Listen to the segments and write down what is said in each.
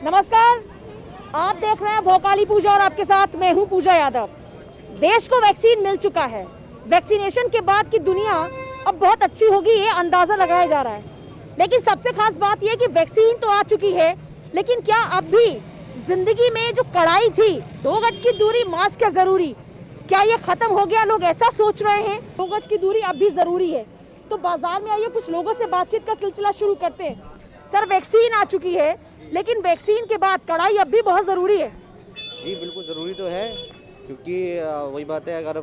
नमस्कार, आप देख रहे हैं भोकाली पूजा और आपके साथ मैं हूं पूजा यादव। देश को वैक्सीन मिल चुका है। वैक्सीनेशन के बाद की दुनिया अब बहुत अच्छी होगी, ये अंदाजा लगाया जा रहा है। लेकिन सबसे खास बात यह कि वैक्सीन तो आ चुकी है, लेकिन क्या अब भी जिंदगी में जो कड़ाई थी, 2 गज की दूरी, मास्क है जरूरी, क्या ये खत्म हो गया? लोग ऐसा सोच रहे हैं। 2 गज की दूरी अब भी जरूरी है। तो बाजार में आइए, कुछ लोगों से बातचीत का सिलसिला शुरू करते हैं। सर, वैक्सीन आ चुकी है, लेकिन वैक्सीन के बाद कड़ाई अब भी बहुत ज़रूरी है। जी बिल्कुल ज़रूरी तो है, क्योंकि वही बात है, अगर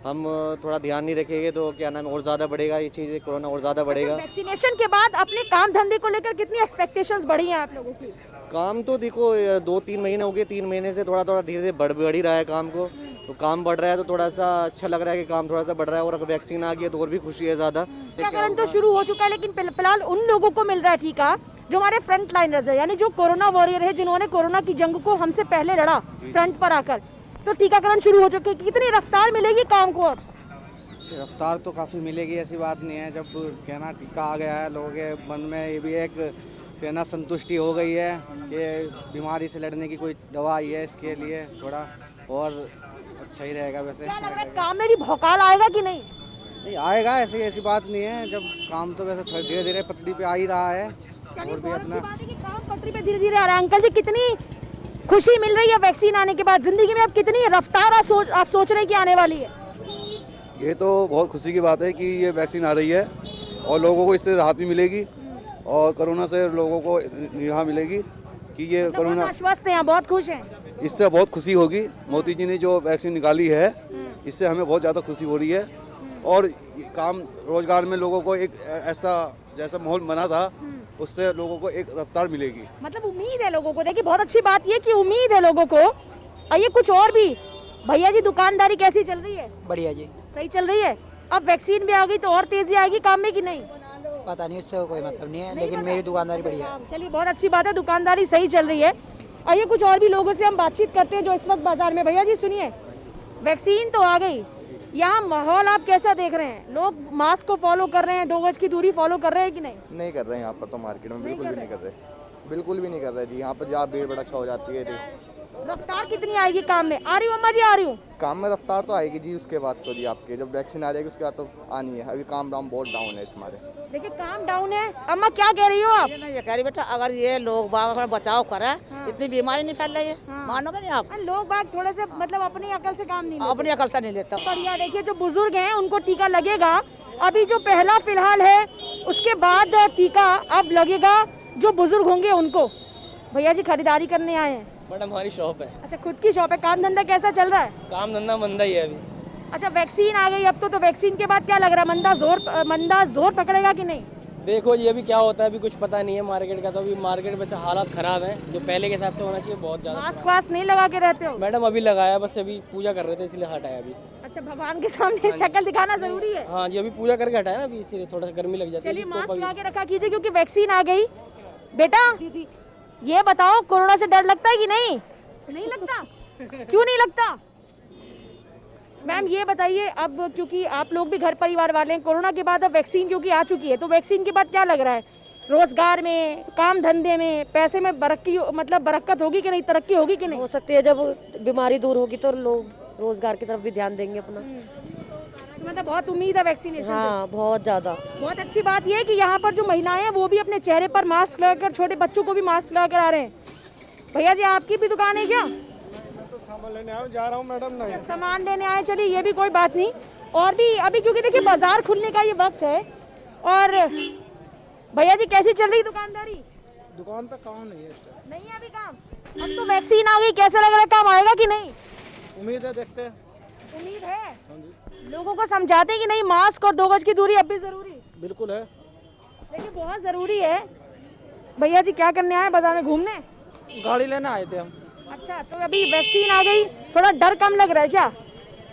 हम थोड़ा ध्यान नहीं रखेंगे तो क्या नाम और ज़्यादा बढ़ेगा ये चीज़, कोरोना और ज़्यादा बढ़ेगा। वैक्सीनेशन के बाद अपने काम धंधे को लेकर कितनी एक्सपेक्टेशंस बढ़ी हैं आप लोगों की? काम तो देखो 2-3 महीने हो गए, 3 महीने से थोड़ा थोड़ा धीरे धीरे बढ़ ही रहा है काम को। तो काम बढ़ रहा है तो थोड़ा सा अच्छा लग रहा है कि काम थोड़ा सा बढ़ रहा है, और अगर वैक्सीन आ गई है तो और भी खुशी है ज़्यादा। टीकाकरण तो शुरू हो चुका है, लेकिन फिलहाल उन लोगों को मिल रहा है टीका जो हमारे फ्रंट लाइनर्स है, यानी जो कोरोना वॉरियर है, जिन्होंने कोरोना की जंग को हमसे पहले लड़ा फ्रंट पर आकर। तो टीकाकरण शुरू हो चुका है। कितनी रफ्तार मिलेगी काम को? अब रफ्तार तो काफ़ी मिलेगी, ऐसी बात नहीं है। जब कहना टीका आ गया है, लोगों के मन में ये भी एक कहना संतुष्टि हो गई है कि बीमारी से लड़ने की कोई दवा आई है, इसके लिए थोड़ा और अच्छा ही रहेगा। वैसे क्या लग रहा है, काम में भी भौकाल आएगा कि नहीं? नहीं आएगा, ऐसी बात नहीं है। जब काम तो वैसे धीरे धीरे पटरी पे आ ही रहा है। और भी अपना बात है कि काम पटरी पे धीरे धीरे आ रहा है। अंकल जी, कितनी खुशी मिल रही है वैक्सीन आने के बाद? जिंदगी में अब कितनी रफ्तार आप सोच रहे हैं कि आने वाली है? ये तो बहुत खुशी की बात है कि ये वैक्सीन आ रही है और लोगों को इससे राहत भी मिलेगी और कोरोना से लोगों को निजात मिलेगी कि ये कोरोना आश्वस्त हैं, बहुत खुश हैं। इससे बहुत खुशी होगी। मोदी जी ने जो वैक्सीन निकाली है, इससे हमें बहुत ज़्यादा खुशी हो रही है। और काम रोजगार में लोगों को एक ऐसा जैसा माहौल बना था, उससे लोगों को एक रफ्तार मिलेगी। मतलब उम्मीद है लोगों को। देखिए, बहुत अच्छी बात ये कि उम्मीद है लोगों को। आइए कुछ और भी। भैया जी, दुकानदारी कैसी चल रही है? बढ़िया जी। सही चल रही है। अब वैक्सीन भी आ गई तो और तेजी आएगी काम में कि नहीं? पता नहीं, उससे कोई मतलब नहीं है, लेकिन मेरी दुकानदारी बढ़िया है। चलिए, बहुत अच्छी बात है, दुकानदारी सही चल रही है। आइए कुछ और भी लोगों से हम बातचीत करते हैं जो इस वक्त बाजार में। भैया जी सुनिए, वैक्सीन तो आ गई, यहाँ माहौल आप कैसा देख रहे हैं? लोग मास्क को फॉलो कर रहे हैं, 2 गज की दूरी फॉलो कर रहे हैं कि नहीं? नहीं कर रहे हैं यहाँ पर तो, मार्केट में बिल्कुल भी नहीं कर रहे, बिल्कुल भी नहीं कर रहे जी। यहाँ पर जहाँ भीड़ भड़का हो जाती है जी। रफ्तार कितनी आएगी काम में? आ रही हूँ अम्मा जी, आ रही हूँ। काम में रफ्तार तो आएगी जी, उसके बाद तो जी आपके जब वैक्सीन आ जाएगी उसके बाद तो आनी है। अभी काम दाम बहुत डाउन है इस हमारे। देखिए, काम डाउन है। अम्मा क्या कह रही हो आप? ये कह रही बेटा, अगर ये लोग बाग अपना बचाव करे, इतनी बीमारी नहीं फैल रही है। मानोगे नहीं आप? लोग बाग थोड़े से मतलब अपनी अकल से काम नहीं लेते। अपनी अकल से नहीं लेता। बढ़िया। देखिए, जो बुजुर्ग हैं उनको टीका लगेगा। अभी जो पहला फिलहाल है, उसके बाद टीका अब लगेगा जो बुजुर्ग होंगे उनको। भैया जी खरीदारी करने आए हैं? मैडम हमारी शॉप है। अच्छा, खुद की शॉप है। काम धंधा कैसा चल रहा है? काम धंधा मंदा ही है अभी। अच्छा, वैक्सीन आ गई अब तो वैक्सीन के बाद क्या लग रहा है? मंदा जोर पकड़ेगा कि नहीं? देखो ये अभी क्या होता है, अभी कुछ पता नहीं है मार्केट का। तो अभी मार्केट में से हालात खराब हैं, जो पहले के हिसाब से होना चाहिए बहुत ज्यादा। मास्क वास्क नहीं लगा के रहते हो? मैडम अभी लगाया, बस अभी पूजा कर रहे थे इसलिए हटाया अभी। अच्छा, भगवान के सामने शक्ल दिखाना जरूरी है। हाँ जी, अभी पूजा करके हटाया ना, अभी इसीलिए थोड़ा सा गर्मी लग जाती है। चलिए, मास्क लगा के रखा कीजिए क्योंकि वैक्सीन आ गई। बेटा ये बताओ, कोरोना से डर लगता है कि नहीं? नहीं लगता? क्यों नहीं लगता? मैम ये बताइए, अब क्योंकि आप लोग भी घर परिवार वाले हैं, कोरोना के बाद अब वैक्सीन क्योंकि आ चुकी है, तो वैक्सीन के बाद क्या लग रहा है? रोजगार में, काम धंधे में, पैसे में बरकत होगी कि नहीं, तरक्की होगी कि नहीं? हो सकती है। जब बीमारी दूर होगी तो लोग रोजगार की तरफ भी ध्यान देंगे अपना। तो मतलब बहुत उम्मीद है वैक्सीनेशन? हाँ, बहुत ज्यादा। बहुत अच्छी बात यह है कि यहाँ पर जो महिलाएं हैं वो भी अपने चेहरे पर मास्क लगाकर, छोटे बच्चों को भी मास्क लगाकर आ रहे हैं। भैया जी, आपकी भी दुकान है क्या? तो सामान लेने जा रहा हूँ मैडम। नहीं, सामान लेने आए, चलिए ये भी कोई बात नहीं। और भी अभी क्योंकि देखिए बाजार खुलने का ये वक्त है। और भैया जी कैसी चल रही दुकानदारी? दुकान पे काम नहीं है इस टाइम। नहीं है अभी काम? अब तो वैक्सीन आ गई, कैसा लग रहा है, काम आएगा कि नहीं? उम्मीद है, देखते हैं। उम्मीद है। लोगों को समझाते हैं कि नहीं, मास्क और 2 गज की दूरी अब भी जरूरी? बिल्कुल है। देखिए, बहुत जरूरी है। भैया जी क्या करने आए? बाजार में घूमने? गाड़ी लेना आए थे हम। अच्छा, तो अभी वैक्सीन आ गई, थोड़ा डर कम लग रहा है क्या?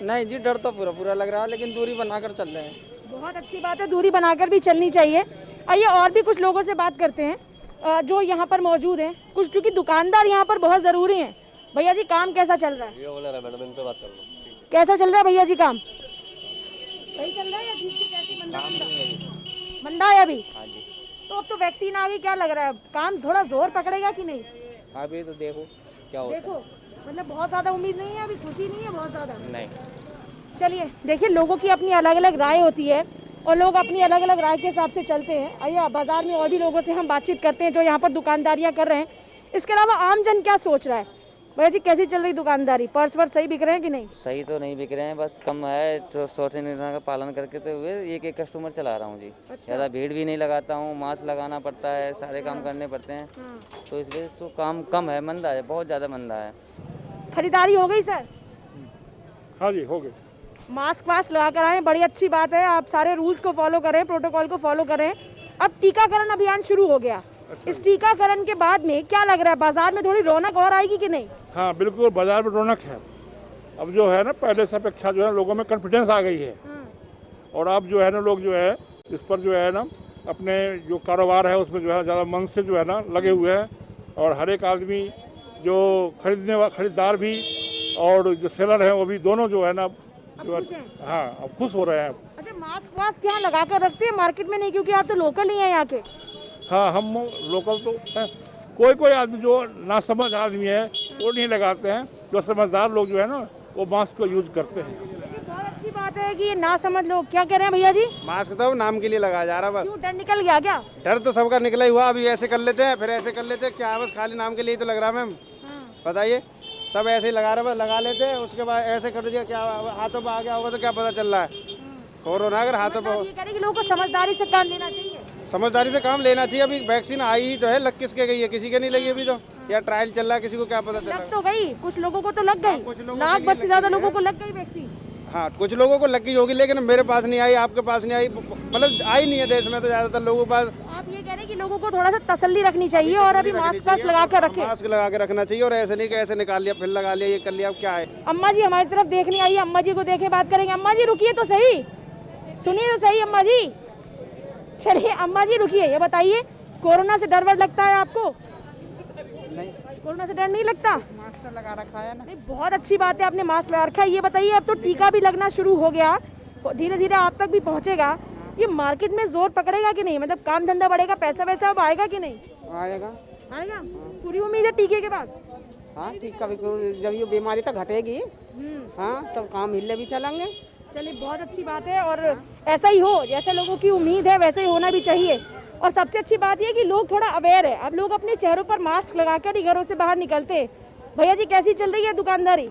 नहीं जी, डर तो पूरा लग रहा है, लेकिन दूरी बनाकर चल रहे हैं। बहुत अच्छी बात है, दूरी बनाकर भी चलनी चाहिए। आइए और भी कुछ लोगों से बात करते हैं जो यहाँ पर मौजूद हैं कुछ, क्योंकि दुकानदार यहाँ पर बहुत ज़रूरी हैं। भैया जी काम कैसा चल रहा है? ये बोला मैडम, इन पे बात कर लो। कैसा चल रहा है भैया जी काम? सही चल रहा है या ठीक ठीक ऐसे मंदा है अभी? हाँ जी। तो अब तो वैक्सीन आ गई, क्या लग रहा है काम थोड़ा जोर पकड़ेगा कि नहीं? अभी तो देखो क्या होता देखो मतलब बहुत ज़्यादा उम्मीद नहीं है, अभी खुशी नहीं है बहुत ज़्यादा। है। नहीं, चलिए देखिए, लोगों की अपनी अलग अलग राय होती है और लोग अपनी अलग अलग राय के हिसाब से चलते हैं। आइए बाजार में और भी लोगों से हम बातचीत करते हैं जो यहाँ पर दुकानदारियाँ कर रहे हैं। इसके अलावा आम जन क्या सोच रहा है? भैया जी कैसी चल रही दुकानदारी? पर्स वर्स सही बिक रहे हैं कि नहीं? सही तो नहीं बिक रहे हैं, बस कम है तो सोचे निर्णय का पालन करके तो हुए एक एक कस्टमर चला रहा हूँ जी। ज़्यादा भीड़ भी नहीं लगाता हूँ, मास्क लगाना पड़ता है, सारे काम करने पड़ते हैं, तो इस वजह से तो काम कम है, मंदा है, बहुत ज़्यादा मंदा है। खरीदारी हो गई सर? हाँ जी हो गई। मास्क वास्क लगा कर आए, बड़ी अच्छी बात है। आप सारे रूल्स को फॉलो करें, प्रोटोकॉल को फॉलो करें। अब टीकाकरण अभियान शुरू हो गया। इस टीकाकरण के बाद में क्या लग रहा है, बाजार में थोड़ी रौनक और आएगी कि नहीं? हाँ बिल्कुल, बाजार में रौनक है। अब जो है ना पहले से अपेक्षा जो है लोगों में कॉन्फिडेंस आ गई है, और अब जो है ना लोग जो है इस पर जो है ना अपने जो कारोबार है उसमें जो है ज़्यादा मन से जो है ना लगे हुए हैं, और हर एक आदमी जो खरीदार भी और जो सेलर हैं वो भी दोनों जो है ना जो हाँ अब खुश हो रहे हैं। अच्छा, मास्क वास्क यहाँ लगा कर रखते हैं मार्केट में नहीं, क्योंकि आप तो लोकल ही हैं यहाँ के? हाँ हम लोकल तो हैं। कोई कोई आदमी जो नासमझ आदमी है वो नहीं लगाते हैं, जो समझदार लोग जो है ना वो मास्क को यूज करते हैं। बहुत अच्छी बात है कि ये ना समझ लोग। क्या कह रहे हैं भैया जी? मास्क तो नाम के लिए लगाया जा रहा है बस। क्यों, डर निकल गया क्या? डर तो सबका निकला ही हुआ, अभी ऐसे कर लेते हैं फिर ऐसे कर लेते हैं, क्या बस खाली नाम के लिए तो लग रहा है मैम। बताइए, सब ऐसे ही लगा रहे, बस लगा लेते हैं, उसके बाद ऐसे कर दिया, क्या हाथों पे आ गया होगा तो क्या पता चल रहा है। कोरोना अगर हाथों पे, ये कह रहे हैं कि लोगों को समझदारी से काम लेना चाहिए। समझदारी से काम लेना चाहिए। अभी वैक्सीन आई ही तो है, लग किसके गई है? किसी के नहीं लगी अभी तो, या ट्रायल चल रहा है, किसी को क्या पता चला। लग तो गई, कुछ लोगों को तो लग गई, लाख भर से ज्यादा लोगों को लग गई वैक्सीन। हाँ कुछ लोगों को लगी होगी, लेकिन मेरे पास नहीं आई, आपके पास नहीं आई, मतलब आई नहीं है देश में तो ज्यादातर लोगों के पास। आप ये कह रहे हैं कि लोगों को थोड़ा सा तसल्ली रखनी चाहिए और अभी मास्क वास्क लगा कर रखें। मास्क लगा के रखना चाहिए, और ऐसे नहीं कि ऐसे निकाल लिया फिर लगा लिया, ये कर लिया, अब क्या है। अम्मा जी हमारी तरफ देखने आई है, अम्मा जी को देखे बात करेंगे। अम्मा जी रुकिए तो सही, सुनिए तो सही अम्मा जी। चलिए अम्मा जी रुकिए, ये बताइए कोरोना से डर वर लगता है आपको? नहीं, कोरोना से डर नहीं लगता? मास्क लगा रखा है ना। नहीं, बहुत अच्छी बात है आपने मास्क लगा रखा है। ये बताइए, अब तो टीका भी लगना शुरू हो गया, धीरे धीरे आप तक भी पहुंचेगा, ये मार्केट में जोर पकड़ेगा कि नहीं? मतलब काम धंधा बढ़ेगा, पैसा वैसा अब आएगा कि नहीं? आएगा। आएगा, पूरी उम्मीद है टीके के बाद? हाँ टीका भी, जब ये बीमारी तो घटेगी हाँ तब काम हिले भी चलेंगे। चलिए बहुत अच्छी बात है, और ऐसा ही हो, जैसे लोगों की उम्मीद है वैसे ही होना भी चाहिए। और सबसे अच्छी बात यह है कि लोग थोड़ा अवेयर है, अब लोग अपने चेहरों पर मास्क लगाकर ही घरों से बाहर निकलते हैं। भैया जी कैसी चल रही है दुकानदारी?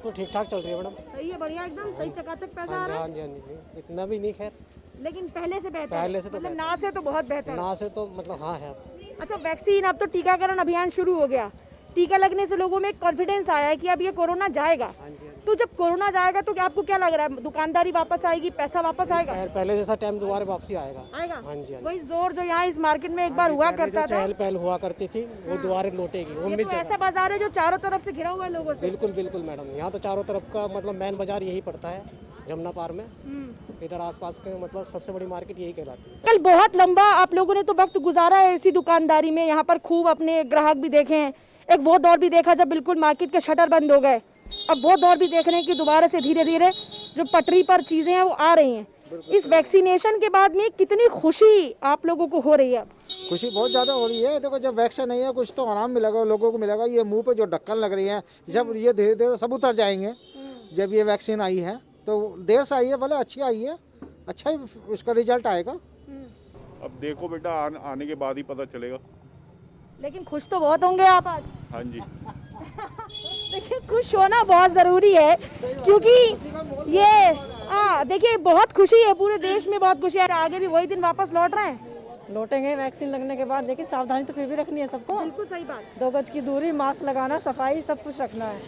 तो ठीक ठाक चल रही है मैडम। सही है, बढ़िया, एकदम सही, चकाचक पैसा आ रहा है। हाँ जी हाँ जी, इतना भी नहीं खैर, लेकिन पहले से बेहतर, पहले से तो मतलब ना से तो बहुत बेहतर। ना से तो मतलब हाँ है। अच्छा, वैक्सीन, अब तो टीकाकरण अभियान शुरू हो गया, टीका लगने से लोगों में एक कॉन्फिडेंस आया है कि अब ये कोरोना जाएगा। तो जब कोरोना जाएगा तो क्या आपको क्या लग रहा है, दुकानदारी वापस आएगी, पैसा वापस आएगा? पहले जैसा टाइम दोबारा वापसी आएगा। आएगा? हाँ जी हाँ जी। वही जोर जो यहाँ इस मार्केट में एक बार हुआ करता था, चहल पहल हुआ करती थी, वो दोबारा लौटेगी, ये उम्मीद तो ऐसा बाजार है जो चारों तरफ से घिरा हुआ है लोगों से। बिल्कुल बिल्कुल मैडम, यहाँ तो चारों तरफ का मतलब मेन बाजार यही पड़ता है, जमुना पार में। इधर आसपास के मतलब सबसे बड़ी मार्केट यही कहलाती है। कल बहुत लंबा आप लोगों ने तो वक्त गुजारा है इसी दुकानदारी में, यहाँ पर खूब अपने ग्राहक भी देखे हैं। एक वो दौर भी देखा जब बिल्कुल मार्केट के शटर बंद हो गए, अब वो दौर भी देख रहे हैं कि दोबारा से धीरे धीरे जो पटरी पर चीजें हैं वो आ रही हैं। इस वैक्सीनेशन के बाद में कितनी खुशी आप लोगों को हो रही है? खुशी बहुत ज़्यादा हो रही है। देखो, जब वैक्सीन नहीं है कुछ तो आराम मिलेगा लोगों को, मिलेगा। ये मुंह पे जो ढक्कन लग रही है, जब ये धीरे धीरे सब उतर जाएंगे। जब ये वैक्सीन आई है तो देर से आई है, भले अच्छी आई है, अच्छा ही उसका रिजल्ट आएगा। अब देखो बेटा, आने के बाद ही पता चलेगा। लेकिन खुश तो बहुत होंगे आप आज। हाँ जी। देखिए, खुश होना बहुत ज़रूरी है, क्योंकि ये देखिए बहुत खुशी है, पूरे देश में बहुत खुशी है। आगे भी वही दिन वापस लौट रहे हैं। लौटेंगे वैक्सीन लगने के बाद। देखिए सावधानी तो फिर भी रखनी है सबको, बिल्कुल सही बात। 2 गज की दूरी, मास्क लगाना, सफाई, सब कुछ रखना है।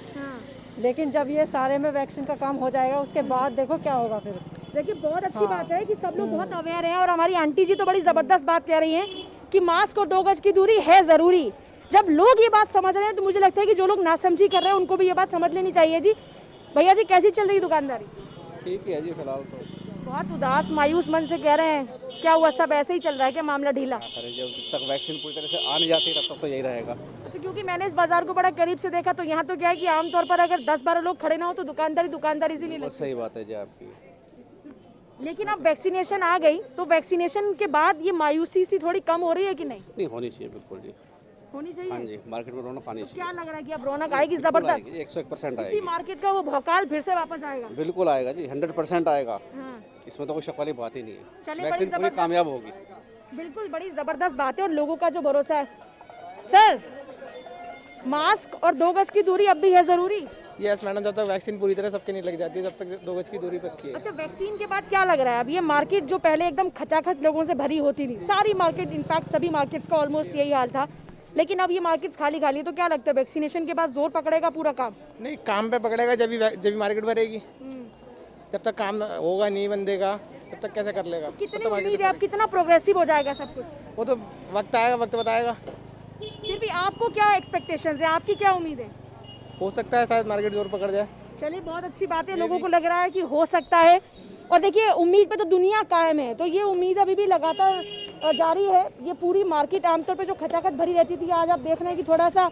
लेकिन जब ये सारे में वैक्सीन का काम हो जाएगा उसके बाद देखो क्या होगा फिर। देखिए बहुत अच्छी बात है कि सब लोग बहुत अवेयर हैं, और हमारी आंटी जी तो बड़ी ज़बरदस्त बात कह रही हैं कि मास्क और 2 गज की दूरी है ज़रूरी। जब लोग ये बात समझ रहे हैं तो मुझे लगता है कि जो लोग नासमझी कर रहे हैं उनको भी ये बात समझ लेनी चाहिए। जी भैया जी कैसी चल रही दुकानदारी? ठीक है जी, फिलहाल तो बहुत उदास मायूस मन से कह रहे हैं, क्या हुआ, सब ऐसे ही चल रहा है क्या, मामला ढीला? जब तक वैक्सीन पूरी तरह से आ नहीं जाती तब तक तो यही रहेगा। अच्छा, क्योंकि मैंने इस बाजार को बड़ा करीब से देखा तो यहाँ तो क्या है कि आमतौर पर अगर 10-12 लोग खड़े ना हो तो दुकानदारी से नहीं लगती। सही बात है जी आपकी। लेकिन अब वैक्सीनेशन आ गई तो वैक्सीनेशन के बाद ये मायूसी सी थोड़ी कम हो रही है कि नहीं? नहीं, होनी चाहिए बिल्कुल जी। होनी चाहिए। हाँ जी, मार्केट में रौनक आनी तो चाहिए। क्या लग रहा है कि अब रौनक आएगी जबरदस्त? 101% इसी आएगी, मार्केट का वो भौकाल फिर से वापस आएगा। बिल्कुल आएगा जी, 100% आएगा। हाँ। इसमें तो कोई शक वाली बात ही नहीं है। चलिए, बड़ी वैक्सीन पूरी जबरदस्त कामयाब होगी। बिल्कुल बड़ी जबरदस्त बात है और लोगों का जो भरोसा है। सर, मास्क और 2 गज की दूरी अब भी है जरूरी? यस मैडम, जब तक वैक्सीन पूरी तरह सबके नहीं लग जाती है तब तक 2 गज की दूरी पक्की है। अच्छा, वैक्सीन के बाद क्या लग रहा है अब ये मार्केट जो पहले एकदम खचाखच लोगों से भरी होती थी, सारी मार्केट, इनफैक्ट सभी मार्केट्स का ऑलमोस्ट यही हाल था, लेकिन अब ये मार्केट्स खाली खाली, तो क्या लगता है वैक्सीनेशन के बाद जोर पकड़ेगा पूरा काम? नहीं, काम पे पकड़ेगा जब भी मार्केट भरेगी। जब तक काम होगा नहीं बंदे का तब तक कैसे कर लेगा? कितनी उम्मीद है अब, कितना प्रोग्रेसिव हो जाएगा सब कुछ? वो तो वक्त आएगा, वक्त बताएगा। फिर भी आपको क्या एक्सपेक्टेशंस है, आपकी क्या उम्मीद है? हो सकता है शायद मार्केट जोर पकड़ जाए। चलिए, बहुत अच्छी बात है, लोगों को लग रहा है कि हो सकता है। और देखिए, उम्मीद पे तो दुनिया कायम है, तो ये उम्मीद अभी भी लगातार जारी है। ये पूरी मार्केट आमतौर पे जो खचाखच भरी रहती थी, आज आप देख रहे हैं कि थोड़ा सा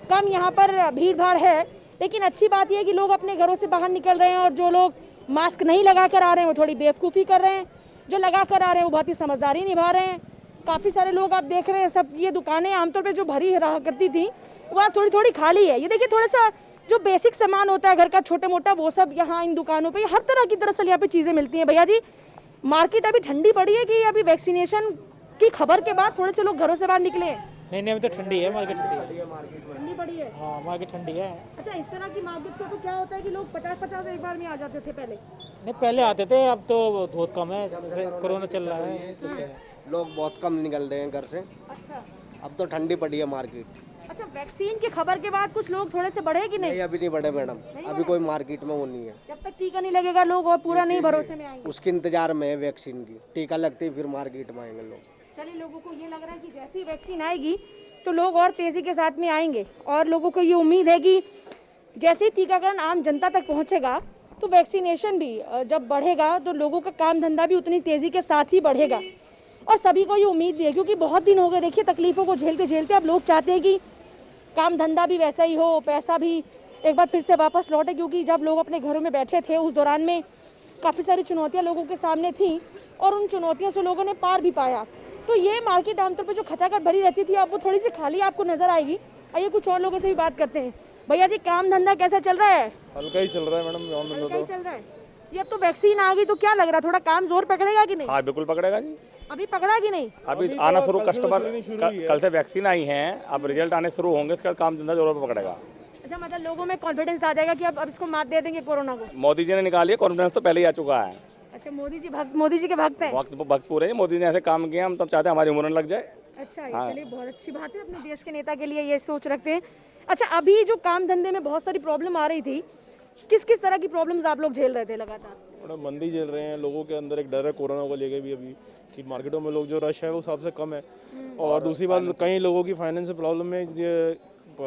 कम यहाँ पर भीड़ भाड़ है। लेकिन अच्छी बात यह है कि लोग अपने घरों से बाहर निकल रहे हैं और जो लोग मास्क नहीं लगा कर आ रहे हैं वो थोड़ी बेवकूफ़ी कर रहे हैं, जो लगा कर आ रहे हैं वो बहुत ही समझदारी निभा रहे हैं। काफ़ी सारे लोग आप देख रहे हैं, सब ये दुकानें आमतौर पर जो भरी रहा करती थी वो आज थोड़ी थोड़ी खाली है। ये देखिए, थोड़ा सा जो बेसिक सामान होता है घर का छोटा मोटा, वो सब यहाँ इन दुकानों पे हर तरह की दरअसल यहाँ पे चीज़ें मिलती हैं। भैया जी, मार्केट अभी ठंडी पड़ी है कि अभी वैक्सीनेशन की खबर के बाद थोड़े से लोग घरों से बाहर निकले हैं? नहीं, अभी तो ठंडी है मार्केट, ठंडी पड़ी है। हाँ, मार्केट ठंडी है। अच्छा, इस तरह की मार्केट का तो क्या होता है कि लोग 50-50 एक बार में आ जाते थे पहले? नहीं, पहले आते थे, अब तो बहुत कम है, कोरोना चल रहा है। लोग बहुत कम निकल रहे हैं घर से। अच्छा, अब तो ठंडी पड़ी है मार्केट। अच्छा, वैक्सीन की खबर के बाद कुछ लोग थोड़े से बढ़े कि नहीं? अभी नहीं बढ़े मैडम, अभी कोई मार्केट में वो नहीं है। जब तक टीका नहीं लगेगा लोग और पूरा नहीं भरोसे में आएंगे। उसके इंतजार में है वैक्सीन की, टीका लगते ही फिर मार्केट में आएंगे लोग। चलिए, लोगों को ये लग रहा है कि जैसी वैक्सीन आएगी तो लोग और तेज़ी के साथ में आएंगे और लोगों को ये उम्मीद है कि जैसे ही टीकाकरण आम जनता तक पहुंचेगा तो वैक्सीनेशन भी जब बढ़ेगा तो लोगों का काम धंधा भी उतनी तेज़ी के साथ ही बढ़ेगा। और सभी को ये उम्मीद भी है, क्योंकि बहुत दिन हो गए देखिए तकलीफ़ों को झेलते झेलते। अब लोग चाहते हैं कि काम धंधा भी वैसा ही हो, पैसा भी एक बार फिर से वापस लौटे, क्योंकि जब लोग अपने घरों में बैठे थे उस दौरान में काफ़ी सारी चुनौतियाँ लोगों के सामने थीं और उन चुनौतियों से लोगों ने पार भी पाया। तो ये मार्केट आमतौर पर जो खचाखच भरी रहती थी अब वो थोड़ी सी खाली आपको नजर आएगी। आइए कुछ और लोगों से भी बात करते हैं। भैया जी, काम धंधा कैसा चल रहा है? हल्का ही चल रहा है मैडम, हल्का ही चल रहा है। ये अब तो वैक्सीन आ गई तो क्या लग रहा है, थोड़ा काम जोर पकड़ेगा कि नहीं? हाँ, बिल्कुल पकड़ेगा जी। अभी पकड़ा कि नहीं? अभी आना शुरू, कस्टमर कल से वैक्सीन आई है, अब रिजल्ट आने शुरू होंगे, इसका काम धंधा जोरों पर पकड़ेगा। अच्छा, मतलब लोगों में कॉन्फिडेंस आ जाएगा कि अब इसको मात दे देंगे कोरोना को। मोदी जी ने निकाली है, कॉन्फिडेंस तो पहले ही आ चुका है। अच्छा, मोदी जी के भक्त हैं। वक्त पूरे मोदी ने ऐसे काम किया, हम तब चाहते हैं हमारी उम्र न लग जाए। अच्छा, चलिए, बहुत अच्छी बात है, अपने देश के नेता के लिए ये सोच रखते हैं। अच्छा, अभी जो काम धंधे में बहुत सारी प्रॉब्लम आ रही थी, किस किस तरह की प्रॉब्लम्स आप लोग झेल रहे थे लगातार? मैडम, मंदी झेल रहे हैं, लोगों के अंदर एक डर है कोरोना को लेके भी अभी कि मार्केटों में लोग जो रश है वो सबसे कम है। और दूसरी बात, कई लोगों की फाइनेंशियल प्रॉब्लम में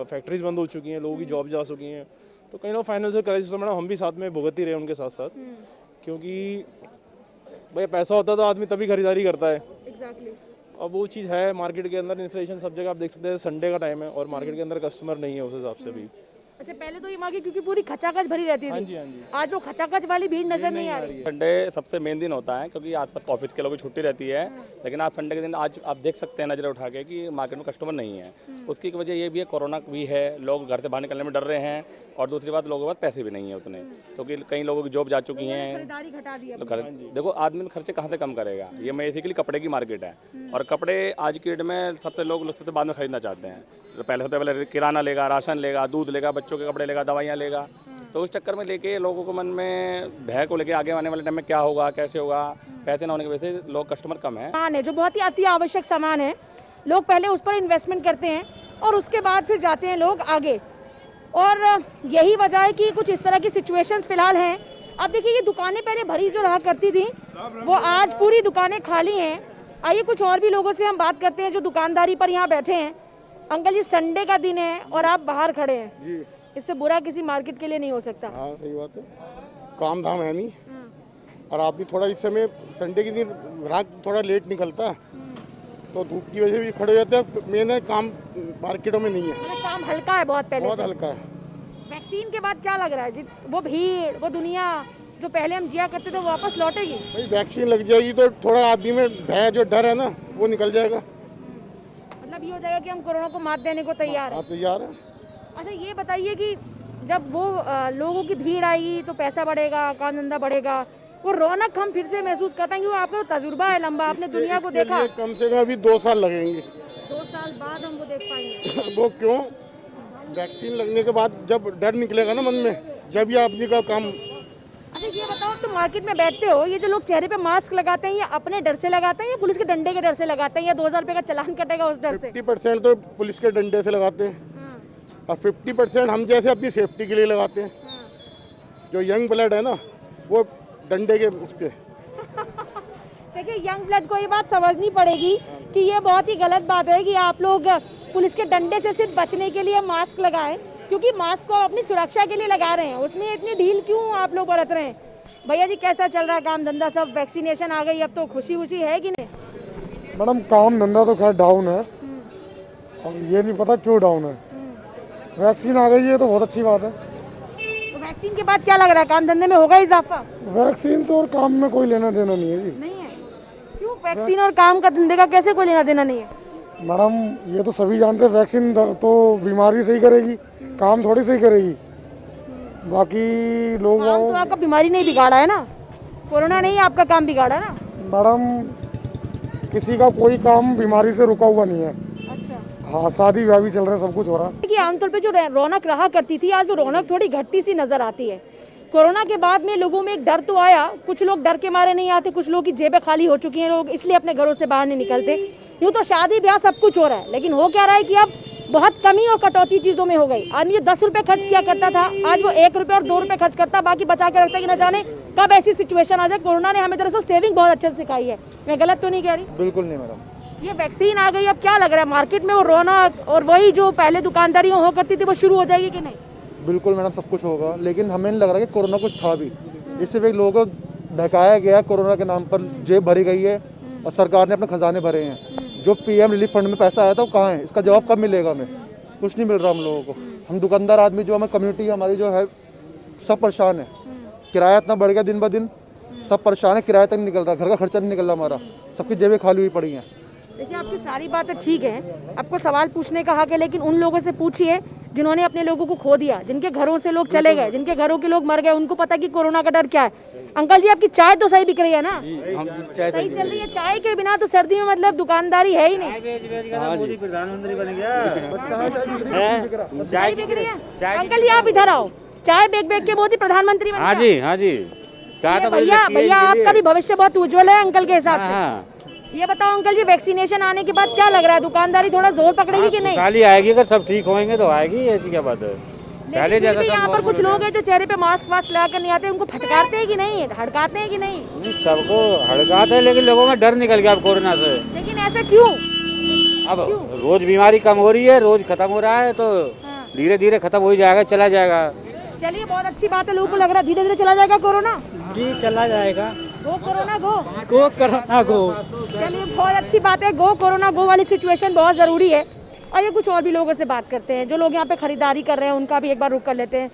फैक्ट्रीज बंद हो चुकी हैं, लोगों की जॉब जा चुकी हैं, तो कई लोग फाइनेंशियल क्राइसिस मैडम हम भी साथ में भुगत ही रहे उनके साथ साथ, क्योंकि भाई पैसा होता तो आदमी तभी खरीदारी करता है। एग्जैक्टली। अब वो चीज़ है मार्केट के अंदर, इन्फ्लेशन सब जगह आप देख सकते हैं, संडे का टाइम है और मार्केट के अंदर कस्टमर नहीं है उस हिसाब से भी। अच्छा, पहले तो ये मार्केट क्योंकि पूरी खचाखच भरी रहती थी। हाँ जी, हाँ जी। आज वो खचाखच वाली भीड़ नजर नहीं आ रही। संडे सबसे मेन दिन होता है क्योंकि आसपास ऑफिस के लोगों की छुट्टी रहती है, लेकिन आज संडे के दिन आज आप देख सकते हैं नजर उठा के कि मार्केट में कस्टमर नहीं है। उसकी एक वजह ये भी है, कोरोना भी है, लोग घर से बाहर निकलने में डर रहे हैं, और दूसरी बात लोगों के पास पैसे भी नहीं है उतने, क्योंकि कई लोगों की जॉब जा चुकी हैं। खरीदारी घटा दी है। तो देखो, आदमी खर्चे कहाँ से कम करेगा? ये बेसिकली कपड़े की मार्केट है, और कपड़े आज की डेट में सबसे लोग सबसे बाद में खरीदना चाहते हैं। तो सबसे पहले किराना लेगा, राशन लेगा, दूध लेगा, बच्चों के कपड़े लेगा, दवाइयाँ लेगा। तो उस चक्कर में लेके लोगों को मन में भय को लेके आगे आने वाले टाइम में क्या होगा, कैसे होगा, पैसे ना होने की वजह से लोग कस्टमर कम है। सामान है जो बहुत ही अति आवश्यक सामान है, लोग पहले उस पर इन्वेस्टमेंट करते हैं और उसके बाद फिर जाते हैं लोग आगे, और यही वजह है कि कुछ इस तरह की सिचुएशंस फिलहाल हैं। अब देखिए, ये दुकानें पहले भरी जो रहा करती थी वो आज पूरी दुकानें खाली हैं। आइए कुछ और भी लोगों से हम बात करते हैं जो दुकानदारी पर यहाँ बैठे हैं। अंकल जी, संडे का दिन है और आप बाहर खड़े हैं जी, इससे बुरा किसी मार्केट के लिए नहीं हो सकता। हाँ, सही बात है, काम धाम है नहीं, और आप भी थोड़ा इस समय संडे के दिन ग्राहक थोड़ा लेट निकलता है, तो धूप की वजह से भी खड़े हो जाते हैं। मेन है काम मार्केटों में नहीं है, मतलब काम हल्का है बहुत पहले, बहुत हल्का है। वैक्सीन के बाद क्या लग रहा है जी, वो भीड़, वो दुनिया जो पहले हम जिया करते थे वो वापस लौटेगी? भाई वैक्सीन लग जाएगी तो थोड़ा आदमी में भय जो डर है ना वो निकल जाएगा। मतलब ये जाएगा कि हम कोरोना को मात देने को तैयार हैं। तैयार है। अच्छा ये बताइए कि जब वो लोगों की भीड़ आएगी तो पैसा बढ़ेगा, काम धंधा बढ़ेगा, वो रौनक हम फिर से महसूस करते हैं, क्योंकि आपका तजुर्बा है लंबा, आपने दुनिया को देखा। कम से कम अभी 2 साल लगेंगे। 2 साल बाद हम वो देख पाएंगे। वो क्यों? वैक्सीन लगने के बाद जब डर निकलेगा ना मन में, जब ये आदमी का काम। अच्छा ये बताओ, तुम मार्केट में बैठते हो, ये जो लोग चेहरे पे मास्क लगाते हैं, ये अपने डर से लगाते हैं या पुलिस के डंडे के डर से लगाते हैं, या 2000 रुपए का चालान कटेगा उस डर से? 50% तो पुलिस के डंडे से लगाते हैं और 50% हम जैसे अपनी सेफ्टी के लिए लगाते हैं। जो यंग ब्लड है ना, वो डंडे के उस पे। देखिए यंग ब्लड को ये बात समझनी पड़ेगी कि ये बहुत ही गलत बात है कि आप लोग पुलिस के डंडे से सिर्फ बचने के लिए मास्क लगाएं, क्योंकि मास्क को अपनी सुरक्षा के लिए लगा रहे हैं, उसमें इतनी ढील क्यों आप लोग बरत रहे हैं? भैया जी कैसा चल रहा है काम धंधा सब? वैक्सीनेशन आ गई, अब तो खुशी खुशी है कि नहीं? मैडम काम धंधा तो खैर डाउन है, अब ये नहीं पता क्यों डाउन है। वैक्सीन आ गई है तो बहुत अच्छी बात है। तो वैक्सीन के बाद क्या लग रहा है, काम धंधे में होगा इजाफा? वैक्सीन से और काम में कोई लेना देना नहीं है जी। नहीं है? क्यों? वैक्सीन और काम का धंधे का कैसे कोई लेना देना नहीं है? मैडम ये तो सभी जानते हैं, वैक्सीन तो बीमारी सही करेगी, काम थोड़ी सही करेगी। बाकी लोग काम तो आपका बीमारी नहीं बिगाड़ा है ना, कोरोना नहीं आपका काम बिगाड़ा ना। मैडम किसी का कोई काम बीमारी से रुका हुआ नहीं है। हाँ शादी ब्याह भी चल रहा है, सब कुछ हो रहा है। कि आमतौर पे जो रौनक रहा करती थी, आज वो रौनक थोड़ी घटती सी नजर आती है। कोरोना के बाद में लोगों में एक डर तो आया, कुछ लोग डर के मारे नहीं आते, कुछ लोग की जेबें खाली हो चुकी हैं, लोग इसलिए अपने घरों से बाहर नहीं निकलते। यूँ तो शादी ब्याह सब कुछ हो रहा है, लेकिन हो क्या रहा है कि अब बहुत कमी और कटौती चीज़ों में हो गई। आदमी जो 10 रुपये खर्च किया करता था, आज वो 1 रुपये और 2 रुपये खर्च करता, बाकी बचा के रखता कि न जाने कब ऐसी सिचुएशन आ जाए। कोरोना ने हमें दरअसल सेविंग बहुत अच्छे से सिखाई है। मैं गलत तो नहीं कह रही? बिल्कुल नहीं मैडम। ये वैक्सीन आ गई, अब क्या लग रहा है मार्केट में वो रौनक और वही जो पहले दुकानदारी हो करती थी वो शुरू हो जाएगी कि नहीं? बिल्कुल मैडम, सब कुछ होगा, लेकिन हमें नहीं लग रहा कि कोरोना कुछ था भी। इससे भी लोगों को बहकाया गया, कोरोना के नाम पर जेब भरी गई है और सरकार ने अपने खजाने भरे हैं। जो पीएम रिलीफ फंड में पैसा आया था वो कहाँ है? इसका जवाब कब मिलेगा? हमें कुछ नहीं मिल रहा हम लोगों को। हम दुकानदार आदमी जो हमें कम्युनिटी हमारी जो है सब परेशान है। किराया इतना बढ़ गया दिन ब दिन, सब परेशान है, किराया तक नहीं निकल रहा, घर का खर्चा नहीं निकल रहा हमारा, सबकी जेबें खाली हुई पड़ी हैं। देखिए आपकी सारी बातें ठीक है, आपको सवाल पूछने का हक है, लेकिन उन लोगों से पूछिए जिन्होंने अपने लोगों को खो दिया, जिनके घरों से लोग चले गए, जिनके घरों के लोग मर गए, उनको पता कि कोरोना का डर क्या है। अंकल जी आपकी चाय तो सही बिक रही है ना? सही चल रही है। चाय के बिना तो सर्दी में मतलब दुकानदारी है ही नहीं। मोदी प्रधानमंत्री बन गया। चाय बिक रही है। अंकल जी आप इधर आओ, चाय बेच के मोदी प्रधानमंत्री बन गया। हाँ जी हाँ जी। भैया आपका भी भविष्य बहुत उज्जवल है अंकल के हिसाब से। ये बताओ अंकल जी, वैक्सीनेशन आने के बाद क्या लग रहा है, दुकानदारी थोड़ा जोर पकड़ेगी कि नहीं? खाली आएगी, अगर सब ठीक होंगे तो आएगी, ऐसी क्या बात है। पहले जैसा यहाँ पर कुछ लोग हैं जो चेहरे पे मास्क वास्क लगा कर नहीं आते, उनको फटकारते हैं कि नहीं, हड़काते हैं कि नहीं? सबको हड़काते हैं, लेकिन लोगों में डर निकल गया अब कोरोना से। लेकिन ऐसा क्यों? अब रोज बीमारी कम हो रही है, रोज खत्म हो रहा है, तो धीरे धीरे खत्म हो ही जाएगा, चला जाएगा। चलिए बहुत अच्छी बात है, लोगों को लग रहा है धीरे धीरे चला जाएगा कोरोना। जी चला जाएगा। गो कोरोना गो, गो कोरोना गो। चलिए बहुत अच्छी बात है, गो कोरोना गो वाली सिचुएशन बहुत ज़रूरी है। और ये कुछ और भी लोगों से बात करते हैं, जो लोग यहाँ पे खरीदारी कर रहे हैं, उनका भी एक बार रुक कर लेते हैं।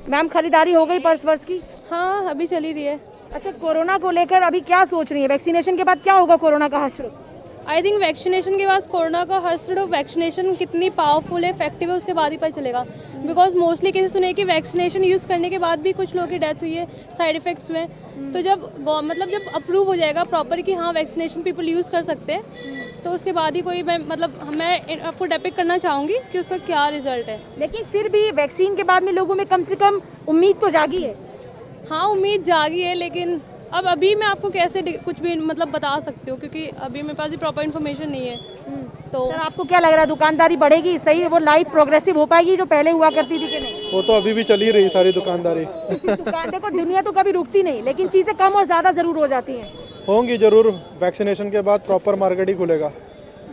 मैम खरीदारी हो गई पर्स वर्स की? हाँ अभी चली रही है। अच्छा कोरोना को लेकर अभी क्या सोच रही है, वैक्सीनेशन के बाद क्या होगा कोरोना का हश्र? आई थिंक वैक्सीनेशन के बाद कोरोना का हश्र, वैक्सीनेशन कितनी पावरफुल है, इफेक्टिव है, उसके बाद ही पता चलेगा। बिकॉज मोस्टली केसेस सुने कि वैक्सीनेशन यूज़ करने के बाद भी कुछ लोगों की डेथ हुई है साइड इफ़ेक्ट्स में। तो जब जब अप्रूव हो जाएगा प्रॉपर कि हाँ वैक्सीनेशन पीपल यूज़ कर सकते हैं, तो उसके बाद ही कोई मैं आपको डेपिक्ट करना चाहूँगी कि उसका क्या रिजल्ट है। लेकिन फिर भी वैक्सीन के बाद में लोगों में कम से कम उम्मीद तो जागी है। हाँ उम्मीद जागी है, लेकिन अब अभी मैं आपको कैसे कुछ भी बता सकती हूँ, क्योंकि अभी मेरे पास भी प्रॉपर इन्फॉर्मेशन नहीं है। तो सर आपको क्या लग रहा है, दुकानदारी बढ़ेगी, सही वो लाइफ प्रोग्रेसिव हो पाएगी जो पहले हुआ करती थी कि नहीं? वो तो अभी भी चली रही सारी दुकानदारी। दुकान देखो, दुनिया तो कभी रुकती नहीं, लेकिन चीज़ें कम और ज़्यादा ज़रूर हो जाती हैं। होंगी जरूर, वैक्सीनेशन के बाद प्रॉपर मार्केट ही खुलेगा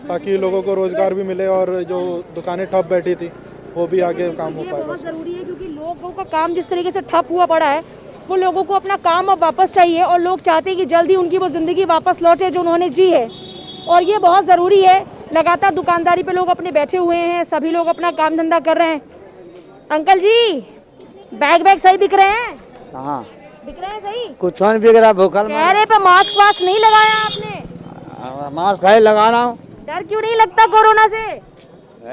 ताकि लोगों को रोजगार भी मिले और जो दुकानें ठप बैठी थी वो भी आगे काम हो पाएगा। बहुत ज़रूरी है, क्योंकि लोगों का काम जिस तरीके से ठप हुआ पड़ा है, वो लोगों को अपना काम अब वापस चाहिए और लोग चाहते हैं कि जल्दी उनकी वो ज़िंदगी वापस लौटे जो उन्होंने जी है, और ये बहुत ज़रूरी है। लगातार दुकानदारी पे लोग अपने बैठे हुए हैं, सभी लोग अपना काम धंधा कर रहे हैं। अंकल जी बैग सही बिक रहे हैं? हाँ बिक रहे हैं सही? कुछ नहीं बिक रहा, भूखल चेहरे पे मास्क वास्क नहीं लगाया आपने? मास्क है लगा रहा हूँ। डर क्यों नहीं लगता कोरोना से?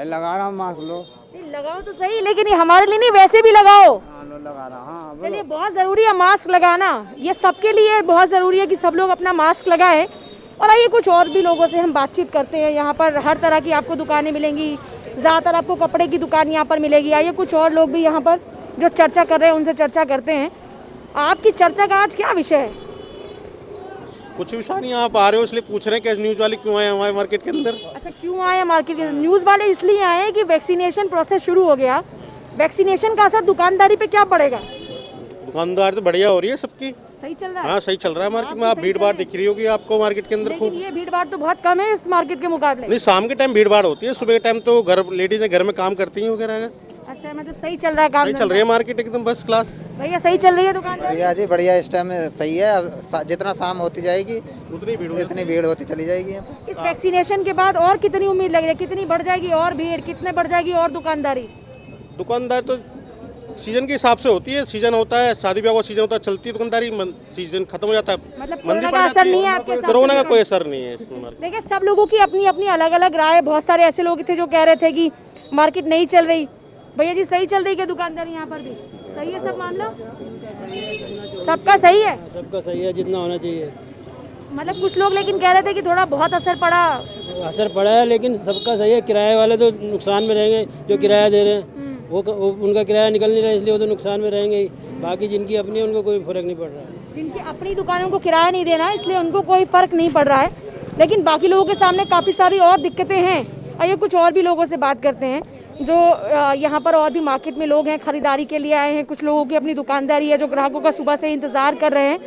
लगा रहा हूँ मास्क लो। नहीं लगाओ तो सही, लेकिन ये हमारे लिए नहीं, वैसे भी लगाओ। लगा रहा। हाँ चलिए, बहुत ज़रूरी है मास्क लगाना, ये सबके लिए बहुत ज़रूरी है कि सब लोग अपना मास्क लगाएं। और आइए कुछ और भी लोगों से हम बातचीत करते हैं। यहाँ पर हर तरह की आपको दुकानें मिलेंगी, ज़्यादातर आपको कपड़े की दुकान यहाँ पर मिलेगी। आइए कुछ और लोग भी यहाँ पर जो चर्चा कर रहे हैं उनसे चर्चा करते हैं। आपकी चर्चा का आज क्या विषय है? कुछ विषय नहीं, आप आ रहे हो इसलिए पूछ रहे हैं कि न्यूज़ वाले क्यों आए हमारे मार्केट के अंदर। अच्छा, क्यों आए मार्केट के अंदर? न्यूज़ वाले इसलिए आए हैं कि वैक्सीनेशन प्रोसेस शुरू हो गया। वैक्सीनेशन का असर दुकानदारी पे क्या पड़ेगा? दुकानदार तो बढ़िया हो रही है सबकी, सही चल रहा है। हाँ सही चल रहा है मार्केट में। आप भीड़ भाड़ दिख रही होगी आपको मार्केट के अंदर खूब। ये भीड़ भाड़ तो बहुत कम है इस मार्केट के मुकाबले। नहीं, शाम के टाइम भीड़ भाड़ होती है, सुबह के टाइम तो घर लेडीज घर में काम करती हैं वगैरह। अच्छा, मतलब सही चल रहा है काम? सही चल रही है मार्केट एकदम फर्स्ट क्लास। भैया सही चल रही है दुकान? बढ़िया जी, बढ़िया। इस टाइम सही है। अब जितना शाम होती जाएगी उतनी भीड़ होती चली जाएगी। इस वैक्सीनेशन के बाद और कितनी उम्मीद लग रही है, कितनी बढ़ जाएगी और भीड़, कितने बढ़ जाएगी और दुकानदारी? दुकानदार तो सीजन के हिसाब से होती है, सीजन होता है, शादी ब्याह का सीजन होता है, चलती है दुकानदारी। सीजन खत्म हो जाता है, मतलब मंदी कोरोना पड़ का असर जाती नहीं है है। आपके साथ? कोरोना का कोई असर नहीं है इसमें। देखिए, सब लोगों की अपनी अपनी अलग अलग राय है। बहुत सारे ऐसे लोग थे जो कह रहे थे कि मार्केट नहीं चल रही। भैया जी, सही चल रही है दुकानदारी यहाँ पर भी? सही है सब मामला? सबका सही है? सबका सही है, जितना होना चाहिए। मतलब कुछ लोग लेकिन कह रहे थे कि थोड़ा बहुत असर पड़ा। असर पड़ा है, लेकिन सबका सही है। किराए वाले तो नुकसान में रहेंगे, जो किराया दे रहे हैं वो उनका किराया निकल नहीं रहा है, इसलिए वो तो नुकसान में रहेंगे ही। बाकी जिनकी अपनी है उनको कोई फर्क नहीं पड़ रहा है। जिनकी अपनी दुकानों को किराया नहीं देना है इसलिए उनको कोई फर्क नहीं पड़ रहा है, लेकिन बाकी लोगों के सामने काफ़ी सारी और दिक्कतें हैं। आइए कुछ और भी लोगों से बात करते हैं जो यहाँ पर और भी मार्केट में लोग हैं, खरीदारी के लिए आए हैं। कुछ लोगों की अपनी दुकानदारी है जो ग्राहकों का सुबह से इंतजार कर रहे हैं।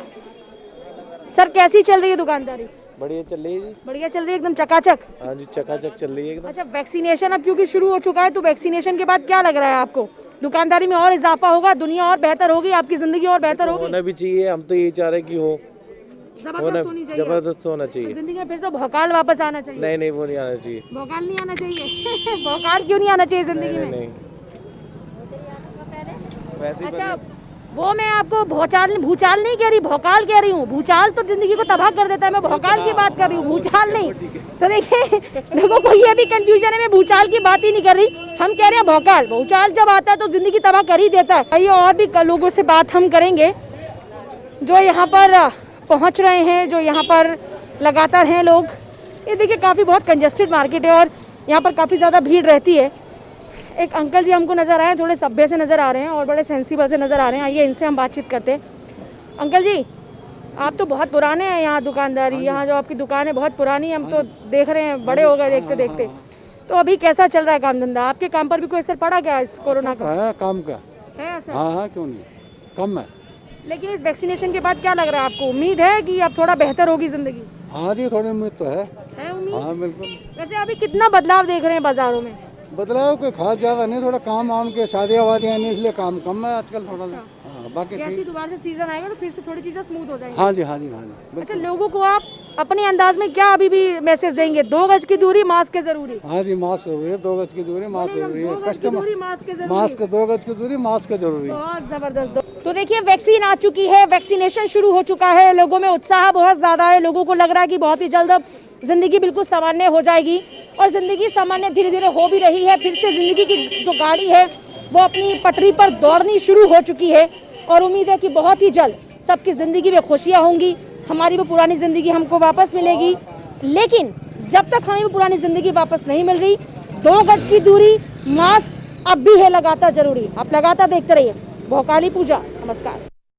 सर, कैसी चल रही है दुकानदारी? बढ़िया चल रही है जी। बढ़िया चल रही है, एकदम चकाचक? हाँ जी, चकाचक चल रही है एकदम। अच्छा, वैक्सीनेशन अब क्योंकि शुरू हो चुका है तो वैक्सीनेशन के बाद क्या लग रहा है आपको? दुकानदारी में और इजाफा होगा, दुनिया और बेहतर होगी, आपकी जिंदगी और बेहतर होगी? होना भी चाहिए, हम तो यही चाह रहे हैं कि हो जबरदस्त होना चाहिए। जिंदगी में फिर से भौकाल वापस आना चाहिए? नहीं नहीं, वो नहीं आना चाहिए। भौकाल नहीं आना चाहिए? भौकाल क्यों नहीं आना चाहिए जिंदगी में? नहीं। अच्छा, वो मैं आपको भूचाल नहीं कह रही, भौकाल कह रही हूँ। भूचाल तो जिंदगी को तबाह कर देता है, मैं भौकाल की बात कर रही हूँ, भूचाल नहीं। तो देखिए, लोगों को ये भी कंफ्यूजन है, मैं भूचाल की बात ही नहीं कर रही, हम कह रहे हैं भौकाल। भूचाल जब आता है तो जिंदगी तबाह कर ही देता है। आइए और भी लोगों से बात हम करेंगे जो यहाँ पर पहुँच रहे हैं, जो यहाँ पर लगातार हैं लोग। ये देखिए, काफ़ी बहुत कंजेस्टेड मार्केट है और यहाँ पर काफ़ी ज़्यादा भीड़ रहती है। एक अंकल जी हमको नज़र आए, थोड़े सभ्य से नज़र आ रहे हैं और बड़े सेंसिबल से नज़र आ रहे हैं। आइए इनसे हम बातचीत करते हैं। अंकल जी, आप तो बहुत पुराने हैं यहाँ दुकानदारी, यहाँ जो आपकी दुकान है बहुत पुरानी है, हम तो देख रहे हैं, बड़े हो गए देखते देखते। तो अभी कैसा चल रहा है काम धंधा? आपके काम पर भी कोई असर पड़ा क्या इस कोरोना का? है काम का है असर? हाँ, क्यों नहीं, कम है। लेकिन इस वैक्सीनेशन के बाद क्या लग रहा है आपको? उम्मीद है कि अब थोड़ा बेहतर होगी जिंदगी? हाँ जी, थोड़ी उम्मीद तो है उम्मीद? हाँ बिल्कुल। वैसे अभी कितना बदलाव देख रहे हैं बाजारों में? बदलाव कोई खास ज़्यादा नहीं, थोड़ा काम वाम के शादियाँ वादियाँ नहीं, इसलिए काम कम है आजकल थोड़ा। हाँ, बाकी जैसे दोबारा से सीजन आएगा तो फिर से थोड़ी चीज़ें स्मूथ हो जाएंगी। हाँ जी, हाँ जी, हाँ जी। अच्छा, लोगों को आप अपने अंदाज में क्या अभी भी मैसेज देंगे? 2 गज की दूरी, मास्क है जरूरी? हाँ जी, मास्क जरूरी है, 2 गज की दूरी, मास्क जरूरी है। कस्टमर मास्क 2 गज की दूरी, मास्क जरूरी है। बहुत जबरदस्त। तो देखिए, वैक्सीन आ चुकी है, वैक्सीनेशन शुरू हो चुका है, लोगों में उत्साह बहुत ज्यादा है। लोगों को लग रहा है कि बहुत ही जल्द अब जिंदगी बिल्कुल सामान्य हो जाएगी और जिंदगी सामान्य धीरे धीरे हो भी रही है। फिर से जिंदगी की जो गाड़ी है वो अपनी पटरी पर दौड़नी शुरू हो चुकी है और उम्मीद है कि बहुत ही जल्द सबकी जिंदगी में खुशियाँ होंगी, हमारी वो पुरानी जिंदगी हमको वापस मिलेगी। लेकिन जब तक हमें वो पुरानी जिंदगी वापस नहीं मिल रही, 2 गज की दूरी, मास्क अब भी है लगातार जरूरी। आप लगातार देखते रहिए भोकाली पूजा। नमस्कार।